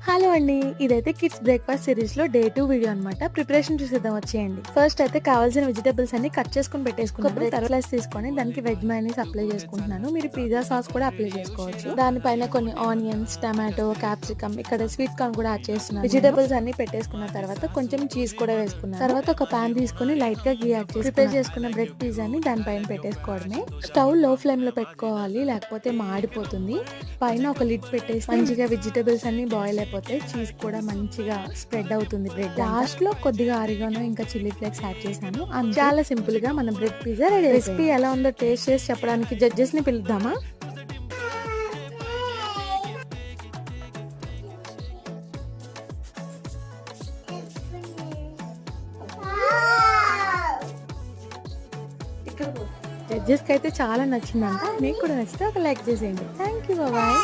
Hello అండి. ఇదైతే kids breakfast సిరీస్‌లో డే 2 వీడియో అన్నమాట. ప్రిపరేషన్ చూసేద్దాం వచ్చేయండి. ఫస్ట్ అయితే కావాల్సిన వెజిటబుల్స్ అన్ని కట్ చేసుకొని పెట్టేసుకున్నాను. బ్రెడ్ స్లైస్ తీసుకొని దానికి వెజ్ మయోనీస్ అప్లై చేసుకుంటున్నాను. మీరు పిజ్జా సాస్ కూడా అప్లై చేసుకోవచ్చు. దానిపైన కొన్ని ఆనియన్స్, టమాటో, క్యాప్సికమ్, ఇక్కడ స్వీట్ కార్న్ కూడా యాడ్ చేస్తున్నాను. వెజిటబుల్స్ అన్ని పెట్టేసుకున్న తర్వాత కొంచెం చీజ్ కూడా వేసుకున్నాను. తర్వాత ఒక పాన్ తీసుకొని లైట్ గా గీ యాడ్ చేసి ప్రిపేర్ చేసుకున్న బ్రెడ్ పిజ్జాని దానిపైన పెట్టేసుకోవడమే. స్టవ్ లో ఫ్లేమ్ లో పెట్టుకోవాలి, లేకపోతే మాడిపోతుంది. పైన ఒక లిడ్ పెట్టేసి మంచిగా వెజిటబుల్స్ అన్ని బాయిల్ అయిపోతాయి. చీజ్ కూడా మంచిగా స్ప్రెడ్ అవుతుంది. బ్రెడ్ లాస్ట్ లో కొద్దిగా ఆరిగానో ఇంకా చిల్లీ ఫ్లేక్స్ యాడ్ చేశాను. చాలా సింపుల్ గా మన బ్రెడ్ పిజ్జా రెడీ. రెసిపీ ఎలా ఉందో టేస్ట్ చేసి చెప్పడానికి జడ్జెస్ ని పిలుద్దామా? జడ్జెస్ కి అయితే చాలా నచ్చిందంట. మీకు కూడా నచ్చితే ఒక లైక్ చేసేయండి. Thank you, bye.